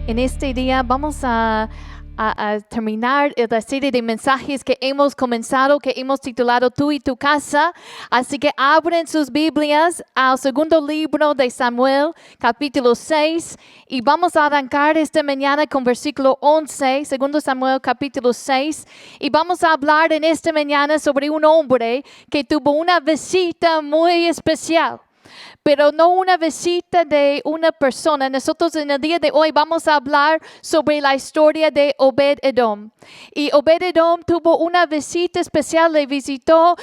En este día vamos a terminar la serie de mensajes que hemos comenzado, que hemos titulado Tú y tu casa. Así que abren sus Biblias al segundo libro de Samuel, capítulo 6. Y vamos a arrancar esta mañana con versículo 11, segundo Samuel, capítulo 6. Y vamos a hablar en esta mañana sobre un hombre que tuvo una visita muy especial. Pero no una visita de una persona. Nosotros en el día de hoy vamos a hablar sobre la historia de Obed-Edom. Y Obed-Edom tuvo una visita especial, le visitó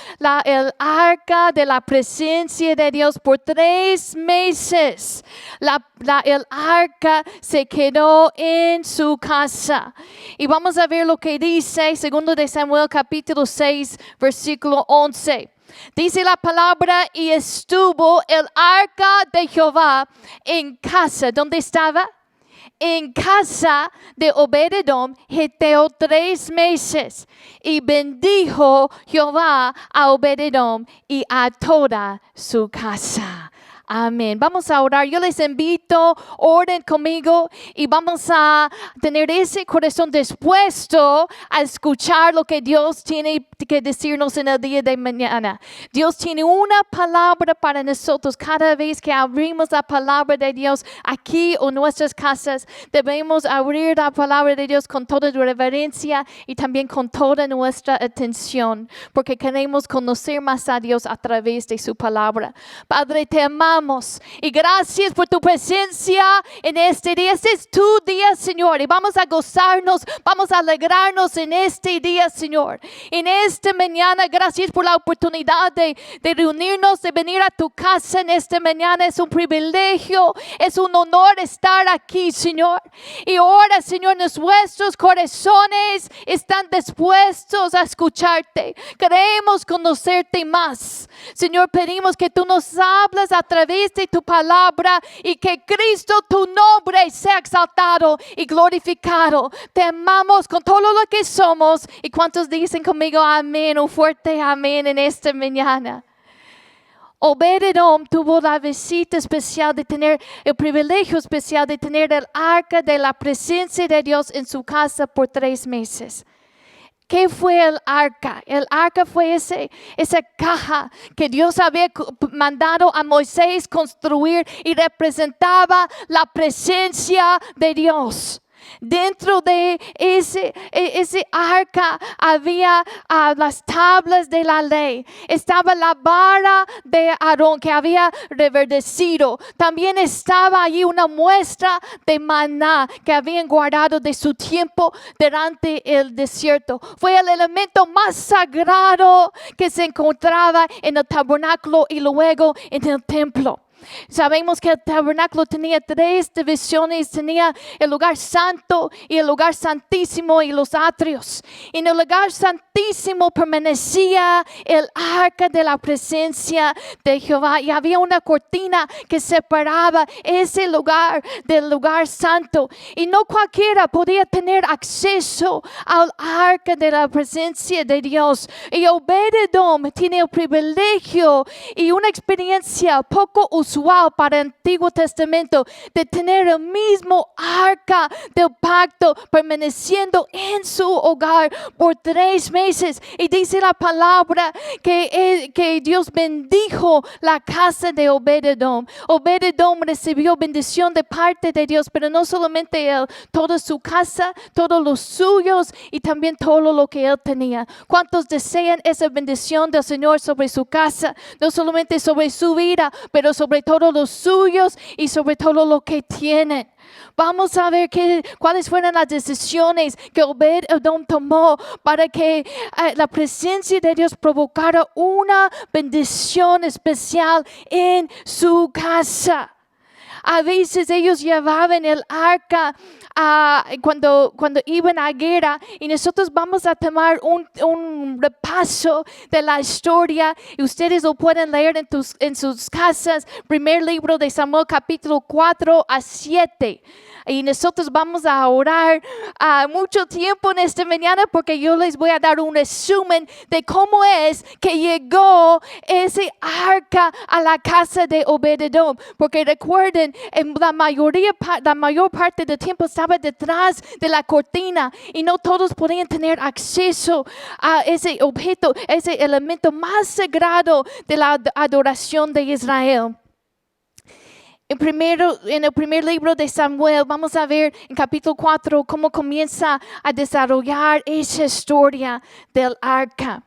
el arca de la presencia de Dios por 3 meses. El arca se quedó en su casa. Y vamos a ver lo que dice, segundo de Samuel capítulo 6, versículo 11. Dice la palabra, y estuvo el arca de Jehová en casa. ¿Dónde estaba? En casa de Obed-Edom, geteo 3 meses. Y bendijo Jehová a Obed-Edom y a toda su casa. Amén. Vamos a orar. Yo les invito, oren conmigo y vamos a tener ese corazón dispuesto a escuchar lo que Dios tiene que decirnos en el día de mañana. Dios tiene una palabra para nosotros. Cada vez que abrimos la palabra de Dios aquí o en nuestras casas, debemos abrir la palabra de Dios con toda reverencia y también con toda nuestra atención, porque queremos conocer más a Dios a través de su palabra. Padre, te amamos. Y gracias por tu presencia en este día. Este es tu día, Señor. Y vamos a gozarnos, vamos a alegrarnos en este día, Señor. En esta mañana, gracias por la oportunidad de reunirnos, de venir a tu casa en esta mañana. Es un privilegio, es un honor estar aquí, Señor. Y ahora, Señor, nuestros corazones están dispuestos a escucharte. Queremos conocerte más. Señor, pedimos que tú nos hables a través de tu palabra y que Cristo, tu nombre, sea exaltado y glorificado. Te amamos con todo lo que somos. ¿Y cuántos dicen conmigo amén? Un fuerte amén en esta mañana. Obed-Edom tuvo la visita especial de tener el privilegio especial de tener el arca de la presencia de Dios en su casa por 3 meses. ¿Qué fue el arca? El arca fue esa caja que Dios había mandado a Moisés construir y representaba la presencia de Dios. Dentro de ese arca había las tablas de la ley. Estaba la vara de Aarón que había reverdecido. También estaba allí una muestra de maná que habían guardado de su tiempo durante el desierto. Fue el elemento más sagrado que se encontraba en el tabernáculo y luego en el templo. Sabemos que el tabernáculo tenía 3 divisiones, tenía el lugar santo y el lugar santísimo y los atrios. En el lugar santísimo permanecía el arca de la presencia de Jehová y había una cortina que separaba ese lugar del lugar santo. Y no cualquiera podía tener acceso al arca de la presencia de Dios. Y Obed-Edom tiene el privilegio y una experiencia poco usual para el Antiguo Testamento de tener el mismo arca del pacto permaneciendo en su hogar por 3 meses. Y dice la palabra que Dios bendijo la casa de Obed-Edom. Obed-Edom recibió bendición de parte de Dios, pero no solamente él, toda su casa, todos los suyos y también todo lo que él tenía. ¿Cuántos desean esa bendición del Señor sobre su casa? No solamente sobre su vida, pero sobre todos los suyos y sobre todo lo que tienen. Vamos a ver cuáles fueron las decisiones que Obed-Edom tomó para que la presencia de Dios provocara una bendición especial en su casa. A veces ellos llevaban el arca cuando iban a guerra, y nosotros vamos a tomar un repaso de la historia y ustedes lo pueden leer en sus casas. Primer libro de Samuel capítulo 4 a 7. Y nosotros vamos a orar mucho tiempo en esta mañana porque yo les voy a dar un resumen de cómo es que llegó ese arca a la casa de Obed-Edom. Porque recuerden, dicen, en la mayor parte del tiempo estaba detrás de la cortina y no todos podían tener acceso a ese objeto, ese elemento más sagrado de la adoración de Israel. En el primer libro de Samuel, vamos a ver en capítulo 4 cómo comienza a desarrollar esa historia del arca.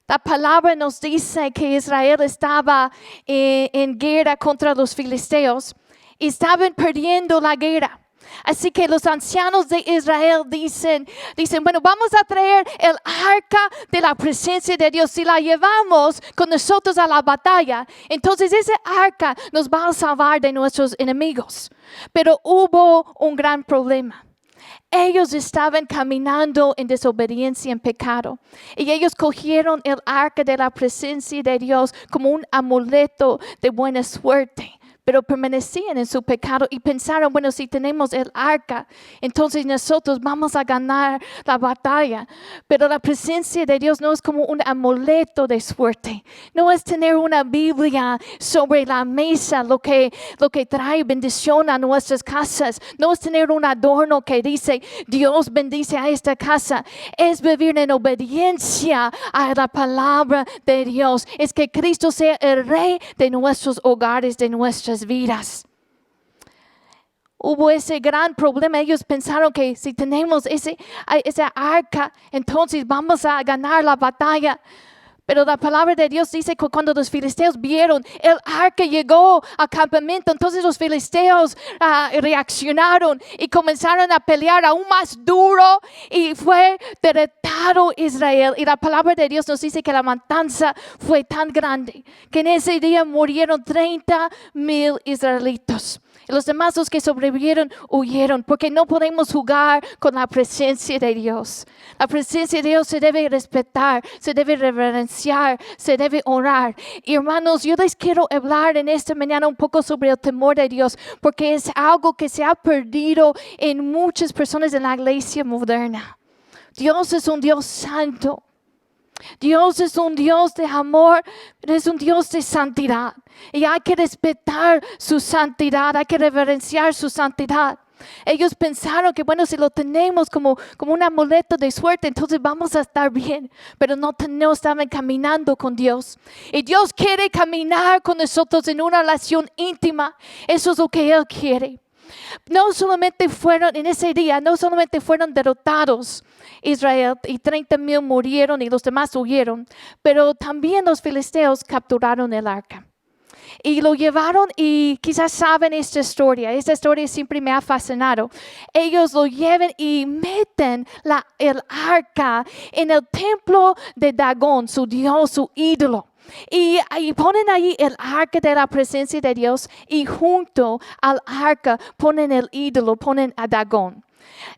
La palabra nos dice que Israel estaba en guerra contra los filisteos y estaban perdiendo la guerra. Así que los ancianos de Israel dicen, bueno, vamos a traer el arca de la presencia de Dios. Si la llevamos con nosotros a la batalla, entonces ese arca nos va a salvar de nuestros enemigos. Pero hubo un gran problema. Ellos estaban caminando en desobediencia, en pecado. Y ellos cogieron el arca de la presencia de Dios como un amuleto de buena suerte. Pero permanecían en su pecado y pensaron, bueno, si tenemos el arca, entonces nosotros vamos a ganar la batalla. Pero la presencia de Dios no es como un amuleto de suerte. No es tener una Biblia sobre la mesa, lo que trae bendición a nuestras casas. No es tener un adorno que dice, Dios bendice a esta casa. Es vivir en obediencia a la palabra de Dios. Es que Cristo sea el Rey de nuestros hogares, de nuestras vidas. Hubo ese gran problema. Ellos pensaron que si tenemos esa arca, entonces vamos a ganar la batalla. Pero la palabra de Dios dice que cuando los filisteos vieron el arca llegó al campamento, entonces los filisteos reaccionaron y comenzaron a pelear aún más duro y fue derrotado Israel. Y la palabra de Dios nos dice que la matanza fue tan grande que en ese día murieron 30,000 israelitas. Y los demás, los que sobrevivieron, huyeron, porque no podemos jugar con la presencia de Dios. La presencia de Dios se debe respetar, se debe reverenciar, se debe honrar. Y hermanos, yo les quiero hablar en esta mañana un poco sobre el temor de Dios, porque es algo que se ha perdido en muchas personas en la iglesia moderna. Dios es un Dios santo. Dios es un Dios de amor, pero es un Dios de santidad. Y hay que respetar su santidad, hay que reverenciar su santidad. Ellos pensaron que bueno, si lo tenemos como un amuleto de suerte, entonces vamos a estar bien. Pero no estaban caminando con Dios. Y Dios quiere caminar con nosotros en una relación íntima. Eso es lo que Él quiere. No solamente fueron en ese día, no solamente fueron derrotados Israel y 30,000 murieron y los demás huyeron, pero también los filisteos capturaron el arca. Y lo llevaron y quizás saben esta historia siempre me ha fascinado. Ellos lo llevan y meten el arca en el templo de Dagón, su dios, su ídolo. Y ponen ahí el arca de la presencia de Dios y junto al arca ponen el ídolo, ponen a Dagón.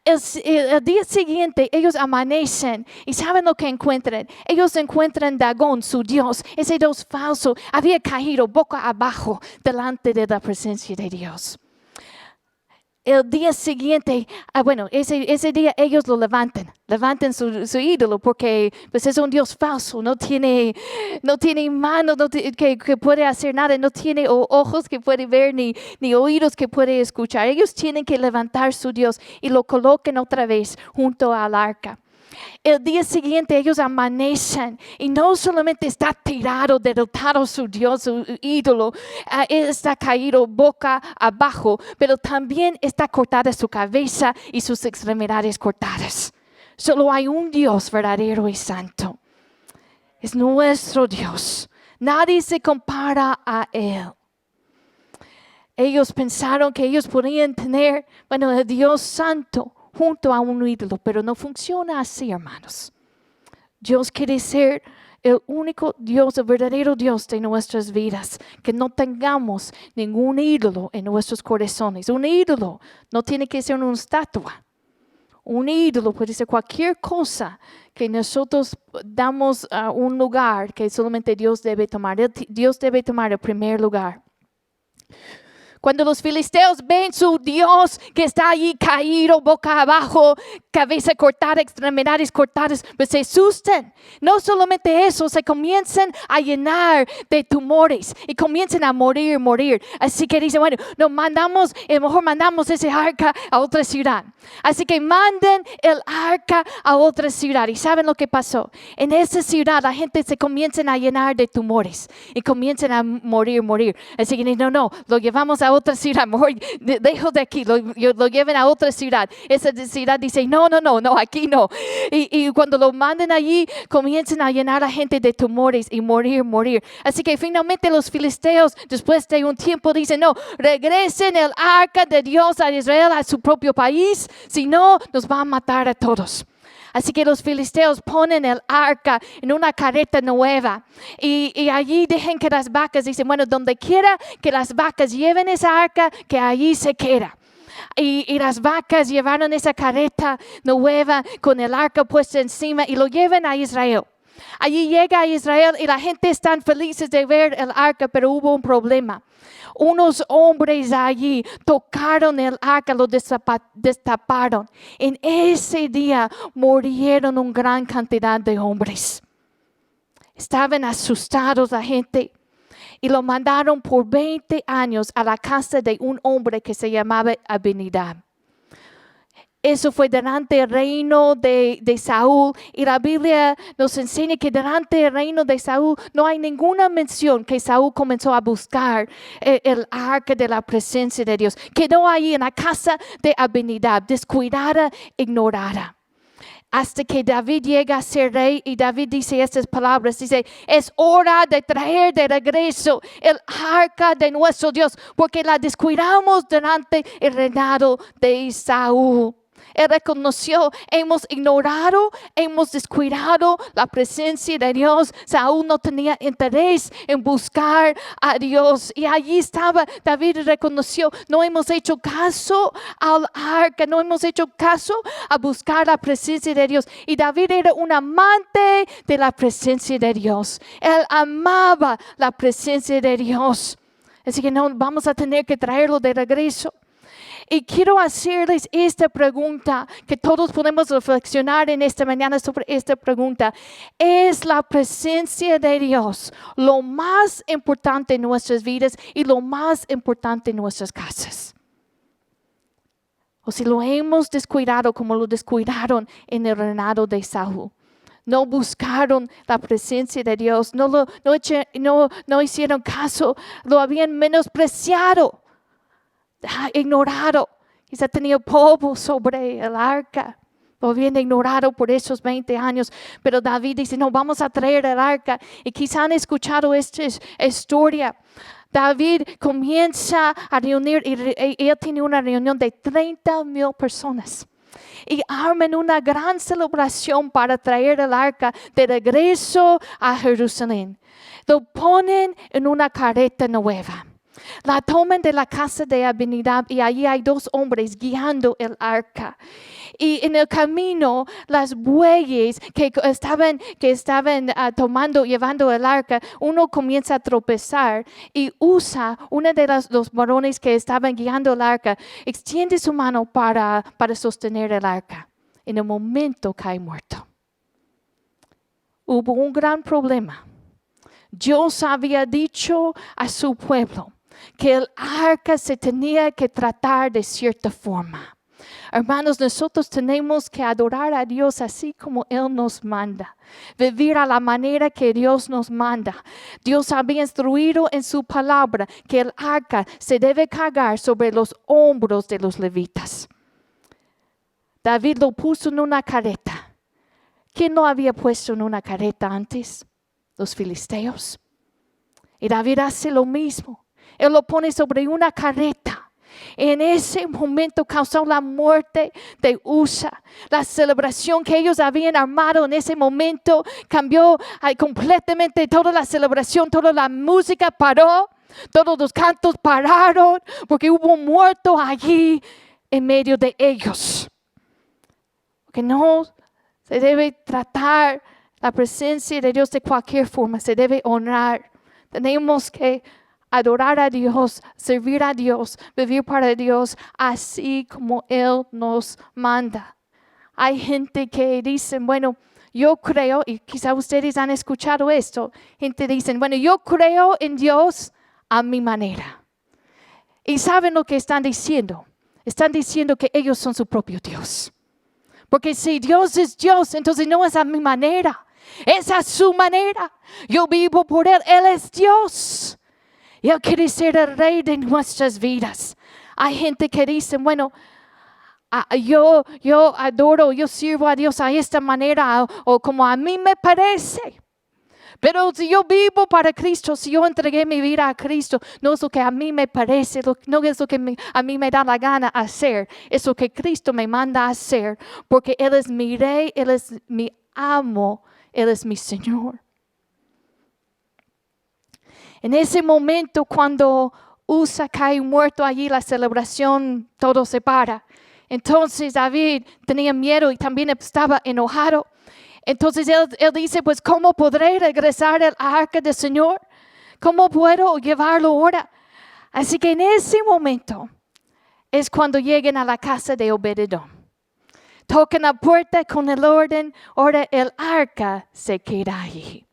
El día siguiente ellos amanecen y ¿saben lo que encuentran? Ellos encuentran Dagón, su dios, ese dios falso, había caído boca abajo delante de la presencia de Dios. El día siguiente, ese día ellos lo levantan su ídolo porque pues es un Dios falso, no tiene manos que puede hacer nada, no tiene ojos que puede ver ni oídos que puede escuchar. Ellos tienen que levantar su Dios y lo colocan otra vez junto al arca. El día siguiente ellos amanecen y no solamente está tirado, derrotado su Dios, su ídolo, está caído boca abajo, pero también está cortada su cabeza y sus extremidades cortadas. Solo hay un Dios verdadero y santo. Es nuestro Dios. Nadie se compara a Él. Ellos pensaron que ellos podían tener, el Dios santo junto a un ídolo, pero no funciona así, hermanos. Dios quiere ser el único Dios, el verdadero Dios de nuestras vidas, que no tengamos ningún ídolo en nuestros corazones. Un ídolo no tiene que ser una estatua. Un ídolo puede ser cualquier cosa que nosotros damos a un lugar que solamente Dios debe tomar. Dios debe tomar el primer lugar. Cuando los filisteos ven su Dios que está allí caído, boca abajo, cabeza cortada, extremidades cortadas, pues se asustan. No solamente eso, se comienzan a llenar de tumores y comienzan a morir. Así que dicen, bueno, mejor mandamos ese arca a otra ciudad. Así que mandan el arca a otra ciudad. ¿Y saben lo que pasó? En esa ciudad la gente se comienzan a llenar de tumores y comienzan a morir. Así que no, lo llevamos a otra ciudad, mejor dejo de aquí, lo lleven a otra ciudad. Esa ciudad dice, no, aquí no. Y cuando lo mandan allí, comienzan a llenar a la gente de tumores y morir. Así que finalmente los filisteos, después de un tiempo, dicen, no, regresen el arca de Dios a Israel, a su propio país, si no, nos va a matar a todos. Así que los filisteos ponen el arca en una carreta nueva y allí dejan que las vacas, dicen, bueno, donde quiera que las vacas lleven esa arca, que allí se queda. Y las vacas llevaron esa carreta nueva con el arca puesta encima y lo llevan a Israel. Allí llega a Israel y la gente está felices de ver el arca, pero hubo un problema. Unos hombres allí tocaron el arca, lo destaparon. En ese día murieron una gran cantidad de hombres. Estaban asustados la gente y lo mandaron por 20 años a la casa de un hombre que se llamaba Abinadab. Eso fue durante el reino de Saúl y la Biblia nos enseña que durante el reino de Saúl no hay ninguna mención que Saúl comenzó a buscar el arca de la presencia de Dios. Quedó ahí en la casa de Abinadab, descuidada, ignorada. Hasta que David llega a ser rey y David dice estas palabras, dice, es hora de traer de regreso el arca de nuestro Dios, porque la descuidamos durante el reinado de Saúl. Él reconoció, hemos ignorado, hemos descuidado la presencia de Dios. Saúl no tenía interés en buscar a Dios. Y allí estaba, David reconoció, no hemos hecho caso al arca, no hemos hecho caso a buscar la presencia de Dios. Y David era un amante de la presencia de Dios. Él amaba la presencia de Dios. Así que no, vamos a tener que traerlo de regreso. Y quiero hacerles esta pregunta, que todos podemos reflexionar en esta mañana sobre esta pregunta. ¿Es la presencia de Dios lo más importante en nuestras vidas y lo más importante en nuestras casas? O si lo hemos descuidado como lo descuidaron en el reinado de Saúl. No buscaron la presencia de Dios, no hicieron caso, lo habían menospreciado. Ignorado, quizá tenía polvo sobre el arca, lo habían ignorado por esos 20 años, pero David dice, no, vamos a traer el arca, y quizá han escuchado esta historia. David comienza a reunir, y él tiene una reunión de 30,000 personas, y arman una gran celebración para traer el arca de regreso a Jerusalén. Lo ponen en una carreta nueva. La toman de la casa de Abinadab y allí hay 2 hombres guiando el arca. Y en el camino, las bueyes que estaban llevando el arca, uno comienza a tropezar y usa, una de los varones que estaban guiando el arca, extiende su mano para sostener el arca. En el momento cae muerto. Hubo un gran problema. Dios había dicho a su pueblo que el arca se tenía que tratar de cierta forma. Hermanos, nosotros tenemos que adorar a Dios así como Él nos manda. Vivir a la manera que Dios nos manda. Dios había instruido en su palabra que el arca se debe cargar sobre los hombros de los levitas. David lo puso en una carreta. ¿Quién lo había puesto en una carreta antes? Los filisteos. Y David hace lo mismo. Él lo pone sobre una carreta. En ese momento causó la muerte de Usa. La celebración que ellos habían armado en ese momento cambió completamente. Toda la celebración, toda la música paró. Todos los cantos pararon porque hubo un muerto allí en medio de ellos. Que no se debe tratar la presencia de Dios de cualquier forma. Se debe honrar. Tenemos que adorar a Dios, servir a Dios, vivir para Dios, así como Él nos manda. Hay gente que dicen, bueno, yo creo, y quizá ustedes han escuchado esto, gente dicen, bueno, yo creo en Dios a mi manera. Y ¿saben lo que están diciendo? Están diciendo que ellos son su propio Dios. Porque si Dios es Dios, entonces no es a mi manera, es a su manera. Yo vivo por Él, Él es Dios. Y Él quiere ser el Rey de nuestras vidas. Hay gente que dice, bueno, yo adoro, yo sirvo a Dios a esta manera o como a mí me parece. Pero si yo vivo para Cristo, si yo entregué mi vida a Cristo, no es lo que a mí me parece, no es lo que a mí me da la gana hacer, es lo que Cristo me manda a hacer, porque Él es mi Rey, Él es mi amo, Él es mi Señor. En ese momento cuando Usa cae muerto allí, la celebración, todo se para. Entonces David tenía miedo y también estaba enojado. Entonces él dice, pues ¿cómo podré regresar el arca del Señor? ¿Cómo puedo llevarlo ahora? Así que en ese momento es cuando lleguen a la casa de Obed-Edom. Tocan la puerta con el orden, ahora el arca se queda allí.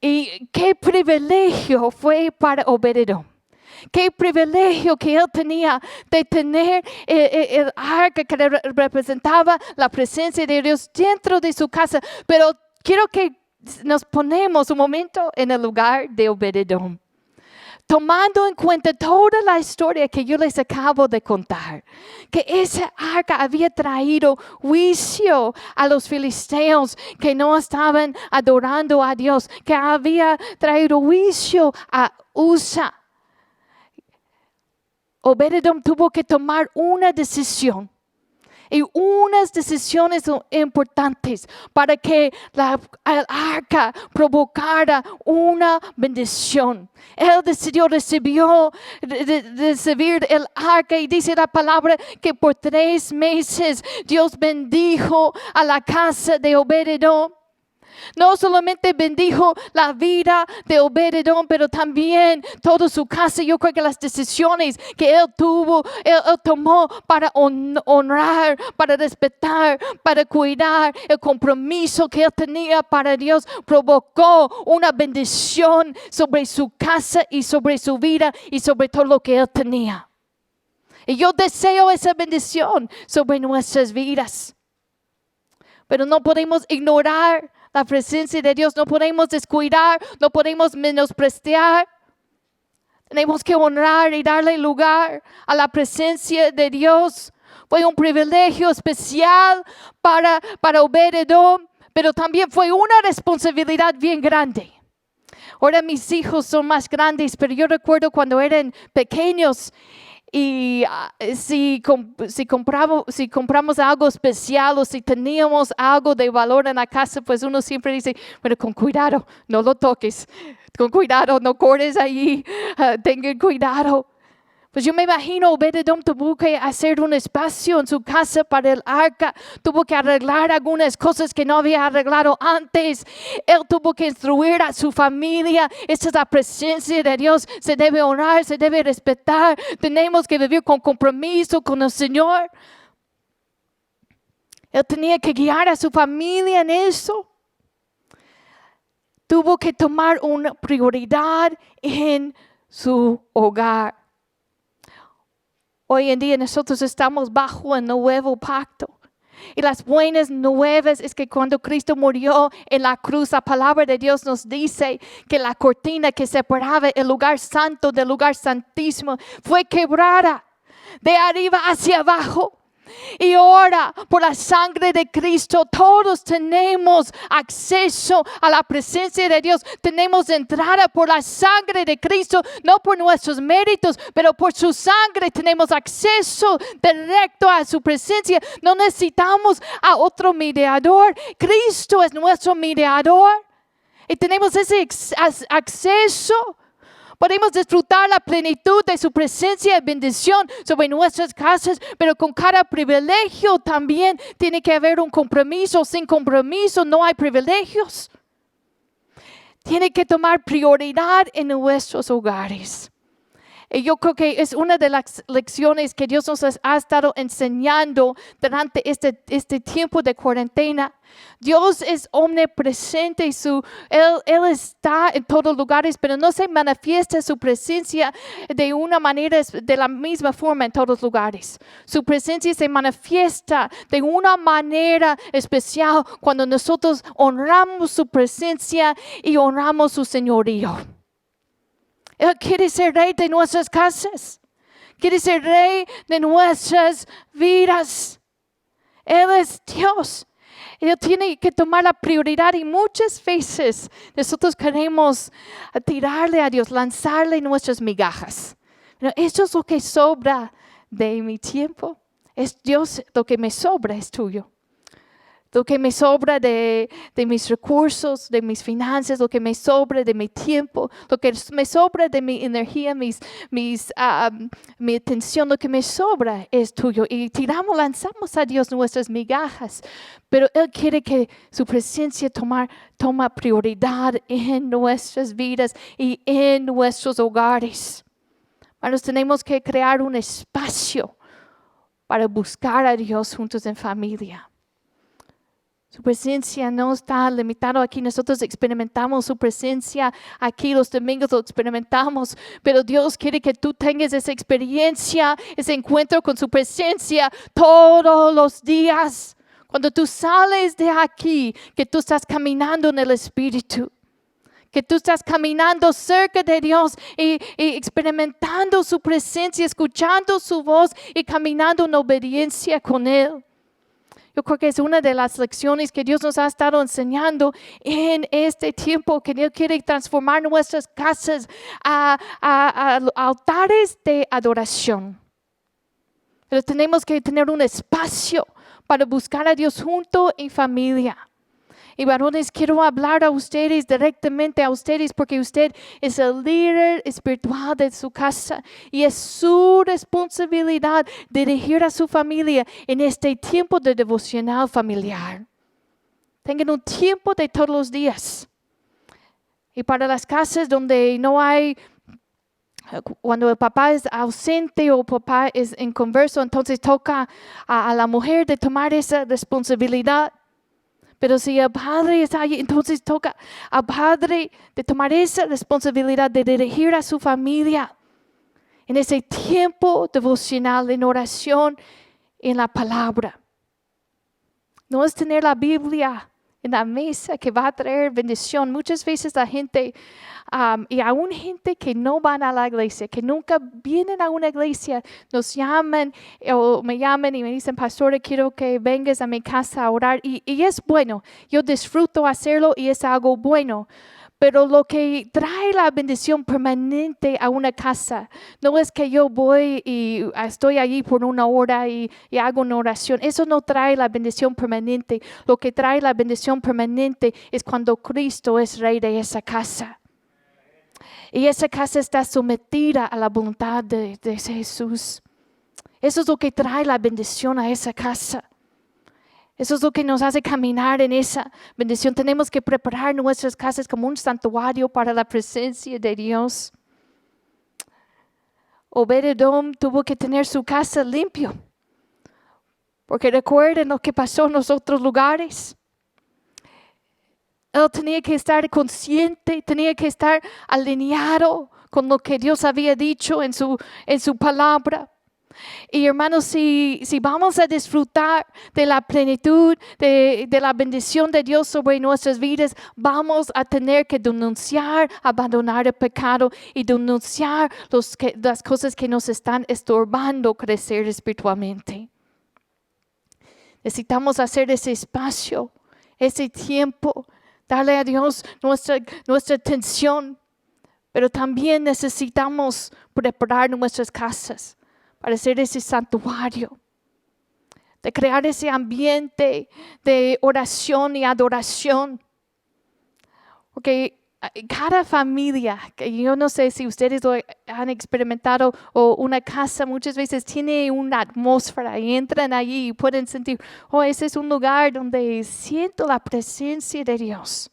Y qué privilegio fue para Obed-Edom. Qué privilegio que él tenía de tener el arca que representaba la presencia de Dios dentro de su casa. Pero quiero que nos ponemos un momento en el lugar de Obed-Edom. Tomando en cuenta toda la historia que yo les acabo de contar, que esa arca había traído juicio a los filisteos que no estaban adorando a Dios, que había traído juicio a Usa. Obed-Edom tuvo que tomar una decisión. Y unas decisiones son importantes para que el arca provocara una bendición. Él decidió recibir el arca y dice la palabra que por 3 meses Dios bendijo a la casa de Obed-Edom. No solamente bendijo la vida de Obed-Edom, pero también toda su casa. Yo creo que las decisiones que él tomó para honrar, para respetar, para cuidar, el compromiso que él tenía para Dios, provocó una bendición sobre su casa y sobre su vida y sobre todo lo que él tenía. Y yo deseo esa bendición sobre nuestras vidas. Pero no podemos ignorar la presencia de Dios, no podemos descuidar, no podemos menospreciar. Tenemos que honrar y darle lugar a la presencia de Dios. Fue un privilegio especial para Obed-Edom, pero también fue una responsabilidad bien grande. Ahora mis hijos son más grandes, pero yo recuerdo cuando eran pequeños. Y si compramos algo especial o si teníamos algo de valor en la casa, pues uno siempre dice, bueno, con cuidado, no lo toques, con cuidado, no corres allí, tengan cuidado. Pues yo me imagino Obed-Edom tuvo que hacer un espacio en su casa para el arca. Tuvo que arreglar algunas cosas que no había arreglado antes. Él tuvo que instruir a su familia. Esta es la presencia de Dios. Se debe honrar, se debe respetar. Tenemos que vivir con compromiso con el Señor. Él tenía que guiar a su familia en eso. Tuvo que tomar una prioridad en su hogar. Hoy en día nosotros estamos bajo el nuevo pacto. Y las buenas nuevas es que cuando Cristo murió en la cruz, la palabra de Dios nos dice que la cortina que separaba el lugar santo del lugar santísimo fue quebrada de arriba hacia abajo. Y ahora, por la sangre de Cristo, todos tenemos acceso a la presencia de Dios. Tenemos entrada por la sangre de Cristo, no por nuestros méritos, pero por su sangre tenemos acceso directo a su presencia. No necesitamos a otro mediador. Cristo es nuestro mediador. Y tenemos ese acceso. Podemos disfrutar la plenitud de su presencia y bendición sobre nuestras casas, pero con cada privilegio también tiene que haber un compromiso. Sin compromiso no hay privilegios. tiene que tomar prioridad en nuestros hogares. Y yo creo que es una de las lecciones que Dios nos ha estado enseñando durante este tiempo de cuarentena. Dios es omnipresente y Él está en todos lugares, pero no se manifiesta su presencia de una manera, de la misma forma en todos lugares. Su presencia se manifiesta de una manera especial cuando nosotros honramos su presencia y honramos su señorío. Él quiere ser rey de nuestras casas. Quiere ser rey de nuestras vidas. Él es Dios. Él tiene que tomar la prioridad y muchas veces nosotros queremos tirarle a Dios, lanzarle nuestras migajas. Pero eso es lo que sobra de mi tiempo. Es Dios, lo que me sobra es tuyo. Lo que me sobra de mis recursos, de mis finanzas, lo que me sobra de mi tiempo, lo que me sobra de mi energía, mi atención, lo que me sobra es tuyo. Y lanzamos a Dios nuestras migajas, pero Él quiere que su presencia toma prioridad en nuestras vidas y en nuestros hogares. Hermanos, tenemos que crear un espacio para buscar a Dios juntos en familia. Su presencia no está limitada aquí. Nosotros experimentamos su presencia aquí. Los domingos lo experimentamos. Pero Dios quiere que tú tengas esa experiencia, ese encuentro con su presencia todos los días. Cuando tú sales de aquí, que tú estás caminando en el Espíritu. Que tú estás caminando cerca de Dios y experimentando su presencia, escuchando su voz y caminando en obediencia con Él. Yo creo que es una de las lecciones que Dios nos ha estado enseñando en este tiempo, que Dios quiere transformar nuestras casas a altares de adoración. Pero tenemos que tener un espacio para buscar a Dios junto en familia. Y varones, quiero hablar a ustedes, directamente a ustedes, porque usted es el líder espiritual de su casa. Y es su responsabilidad dirigir a su familia en este tiempo de devocional familiar. Tengan un tiempo de todos los días. Y para las casas donde no hay, cuando el papá es ausente o el papá es inconverso, entonces toca a la mujer de tomar esa responsabilidad. Pero si el padre está allí, entonces toca al padre de tomar esa responsabilidad de dirigir a su familia en ese tiempo devocional, en oración, en la palabra. No es tener la Biblia en la mesa que va a traer bendición. Muchas veces la gente, y aún gente que no van a la iglesia, que nunca vienen a una iglesia, nos llaman o me llaman y me dicen, pastora, quiero que vengas a mi casa a orar. Y es bueno, yo disfruto hacerlo y es algo bueno. Pero lo que trae la bendición permanente a una casa no es que yo voy y estoy allí por una hora y hago una oración. Eso no trae la bendición permanente. Lo que trae la bendición permanente es cuando Cristo es rey de esa casa. Y esa casa está sometida a la voluntad de Jesús. Eso es lo que trae la bendición a esa casa. Eso es lo que nos hace caminar en esa bendición. Tenemos que preparar nuestras casas como un santuario para la presencia de Dios. Obed-Edom tuvo que tener su casa limpio. Porque recuerden lo que pasó en los otros lugares. Él tenía que estar consciente, tenía que estar alineado con lo que Dios había dicho en su palabra. Y hermanos, si vamos a disfrutar de la plenitud, de la bendición de Dios sobre nuestras vidas, vamos a tener que denunciar, abandonar el pecado y denunciar las cosas que nos están estorbando crecer espiritualmente. Necesitamos hacer ese espacio, ese tiempo, darle a Dios nuestra atención, pero también necesitamos preparar nuestras casas para hacer ese santuario, de crear ese ambiente de oración y adoración. Porque cada familia, que yo no sé si ustedes lo han experimentado, o una casa muchas veces tiene una atmósfera y entran allí y pueden sentir, ese es un lugar donde siento la presencia de Dios.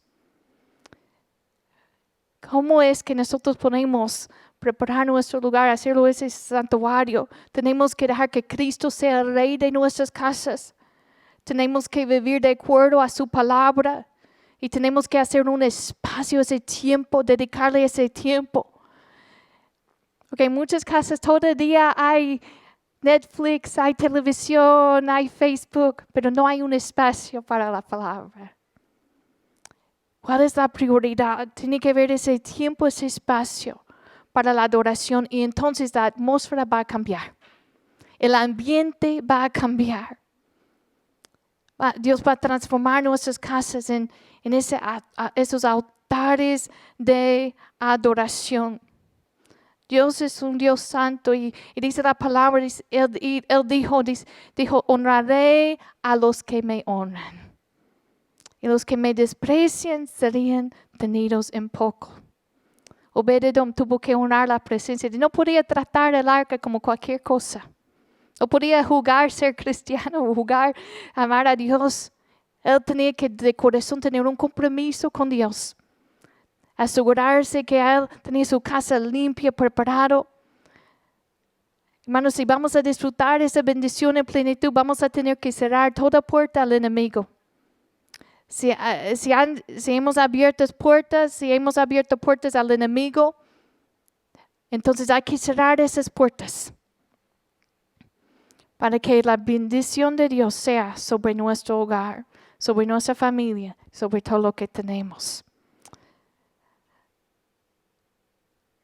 ¿Cómo es que nosotros podemos preparar nuestro lugar, hacerlo ese santuario? Tenemos que dejar que Cristo sea el Rey de nuestras casas. Tenemos que vivir de acuerdo a su palabra. Y tenemos que hacer un espacio, ese tiempo, dedicarle ese tiempo. Porque en muchas casas todo el día hay Netflix, hay televisión, hay Facebook, pero no hay un espacio para la palabra. ¿Cuál es la prioridad? Tiene que haber ese tiempo, ese espacio para la adoración y entonces la atmósfera va a cambiar. El ambiente va a cambiar. Dios va a transformar nuestras casas en esos altares de adoración. Dios es un Dios santo y dice la palabra, Él dijo, honraré a los que me honran. Y los que me desprecian serían tenidos en poco. Obed-Edom tuvo que honrar la presencia. No podía tratar el arca como cualquier cosa. No podía jugar ser cristiano o jugar amar a Dios. Él tenía que de corazón tener un compromiso con Dios. Asegurarse que él tenía su casa limpia, preparado. Hermanos, si vamos a disfrutar esa bendición en plenitud, vamos a tener que cerrar toda puerta al enemigo. Si hemos abierto puertas al enemigo, entonces hay que cerrar esas puertas para que la bendición de Dios sea sobre nuestro hogar, sobre nuestra familia, sobre todo lo que tenemos.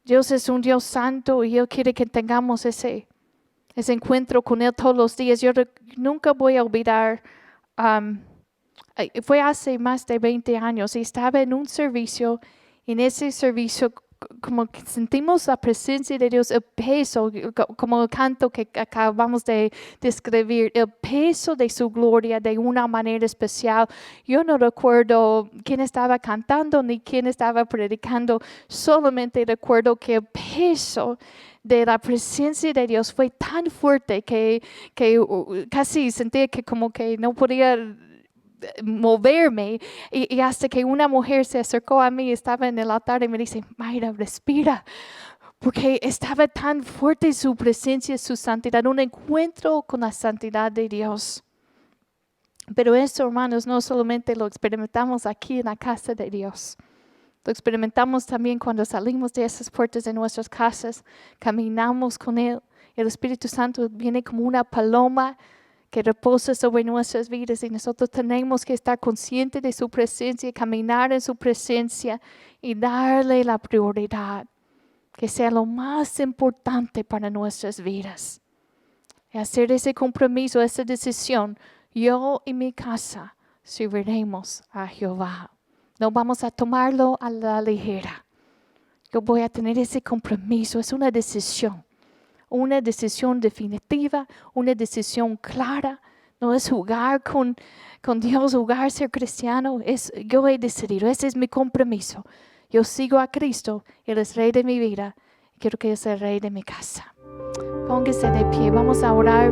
Dios es un Dios santo y Él quiere que tengamos ese encuentro con Él todos los días. Yo nunca voy a olvidar. Fue hace más de 20 años y estaba en un servicio. En ese servicio como que sentimos la presencia de Dios, el peso, como el canto que acabamos de describir, el peso de su gloria de una manera especial. Yo no recuerdo quién estaba cantando ni quién estaba predicando, solamente recuerdo que el peso de la presencia de Dios fue tan fuerte que casi sentía que como que no podía moverme y hasta que una mujer se acercó a mí, estaba en el altar y me dice, Myra, respira, porque estaba tan fuerte su presencia, su santidad, un encuentro con la santidad de Dios. Pero eso, hermanos, no solamente lo experimentamos aquí en la casa de Dios, lo experimentamos también cuando salimos de esas puertas de nuestras casas, caminamos con Él. El Espíritu Santo viene como una paloma que reposa sobre nuestras vidas y nosotros tenemos que estar conscientes de su presencia, caminar en su presencia y darle la prioridad, que sea lo más importante para nuestras vidas. Y hacer ese compromiso, esa decisión, yo y mi casa serviremos a Jehová. No vamos a tomarlo a la ligera. Yo voy a tener ese compromiso, es una decisión definitiva, una decisión clara. No es jugar con Dios, jugar ser cristiano. Yo he decidido, ese es mi compromiso. Yo sigo a Cristo, Él es Rey de mi vida. Quiero que Él sea Rey de mi casa. Póngase de pie, vamos a orar.